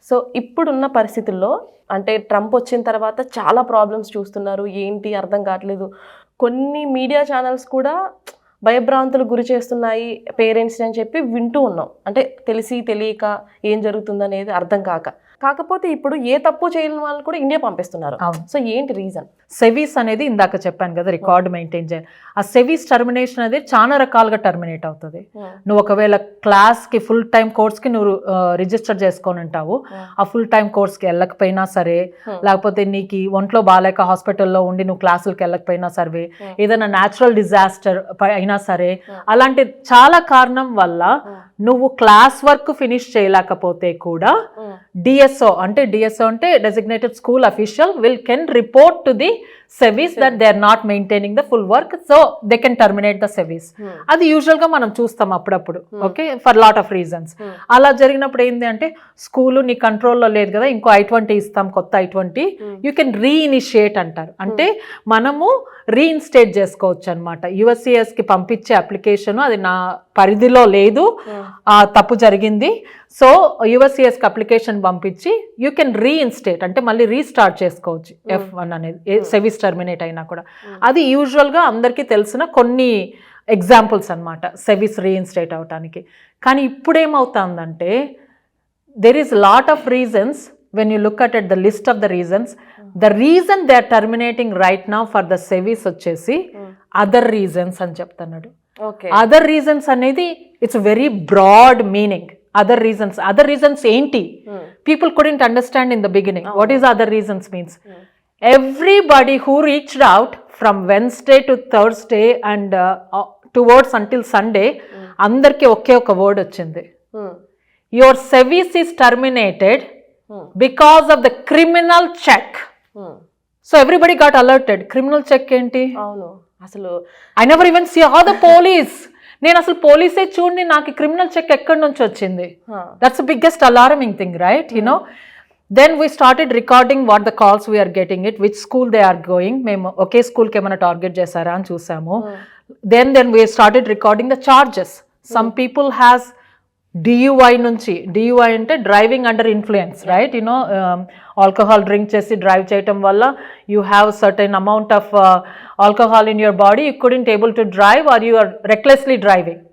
So ఇప్పుడున్న పరిస్థితుల్లో అంటే ట్రంప్ వచ్చిన తర్వాత చాలా ప్రాబ్లమ్స్ చూస్తున్నారు, ఏంటి అర్థం కావట్లేదు. కొన్ని మీడియా ఛానల్స్ కూడా భయభ్రాంతులకు గురి చేస్తున్నాయి పేరెంట్స్ని అని చెప్పి వింటూ ఉన్నాం. అంటే తెలిసి తెలియక ఏం జరుగుతుందనేది అర్థం కాకపోతే ఇప్పుడు ఏ తప్పు చేయని వాళ్ళు కూడా ఇండియా పంపిస్తున్నారు. సో ఏంటి రీజన్? సెవీస్ అనేది ఇందాక చెప్పాను కదా, రికార్డ్ మెయింటైన్ చేయాలి. ఆ సెవీస్ టర్మినేషన్ అనేది చాలా రకాలుగా టర్మినేట్ అవుతుంది. నువ్వు ఒకవేళ క్లాస్కి ఫుల్ టైం కోర్స్కి నువ్వు రిజిస్టర్ చేసుకొని ఉంటావు, ఆ ఫుల్ టైం కోర్స్కి వెళ్ళకపోయినా సరే, లేకపోతే నీకు ఒంట్లో బాగాలేక హాస్పిటల్లో ఉండి నువ్వు క్లాసులకి వెళ్ళకపోయినా సరే, ఏదైనా న్యాచురల్ డిజాస్టర్ అయినా సరే, అలాంటి చాలా కారణం వల్ల నువ్వు క్లాస్ వర్క్ ఫినిష్ చేయలేకపోతే కూడా డిఎస్ఓ అంటే designated school official can report to the SEVIS that they are not maintaining the full work, so they can terminate the SEVIS. అది యూజువల్ గా మనం చూస్తాం అప్పుడప్పుడు, okay, for lot of reasons. అలా జరిగినప్పుడు ఏంటి అంటే స్కూల్ నీ కంట్రోల్లో లేదు కదా, ఇంకో I-20 ఇస్తాం, కొత్త I-20, యూ కెన్ రీఇనిషియేట్ అంటారు. అంటే మనము రీఇన్స్టేట్ చేసుకోవచ్చు అనమాట. యుఎస్సిఎస్కి పంపించే అప్లికేషన్ అది నా పరిధిలో లేదు, తప్పు జరిగింది, సో యుఎస్సిఎస్కి అప్లికేషన్ పంపించి యూ కెన్ రీఇన్స్టేట్ అంటే మళ్ళీ రీస్టార్ట్ చేసుకోవచ్చు F1 అనేది, సెవీస్ టర్మినేట్ అయినా కూడా. అది యూజువల్గా అందరికీ తెలిసిన కొన్ని ఎగ్జాంపుల్స్ అనమాట సెవీస్ రీఇన్స్టేట్ అవటానికి. కానీ ఇప్పుడేమవుతుందంటే there is a lot of reasons. When you look at the list of the reasons, the reason they are terminating right now for the sevis వచ్చేసి other reasons అని చెప్తున్నాడు. other reasons అనేది it's a very broad meaning. other reasons ఏంటి? people couldn't understand in the beginning what is other reasons means. everybody who reached out from Wednesday to Thursday and towards until Sunday అందరికి ఒకే ఒక word వచ్చింది, your sevis is terminated because of the criminal check. So everybody got alerted. criminal check ఏంటి? అవును, అసలు I never even saw the police. నేను అసలు పోలీసే చూడండి, నాకు క్రిమినల్ చెక్ ఎక్కడి నుంచి వచ్చింది? That's the biggest alarming thing, right? You know, then we started recording what the calls we are getting it, which school they are going. మేము ఒకే స్కూల్కి ఏమైనా టార్గెట్ చేశారా అని చూసాము. Then we started recording the charges. Some people has DUI నుంచి, DUI అంటే driving under influence, right? You know, alcohol drink చేసి డ్రైవ్ చేయటం వల్ల you have certain amount of alcohol in your body, you couldn't able to drive are you are recklessly driving.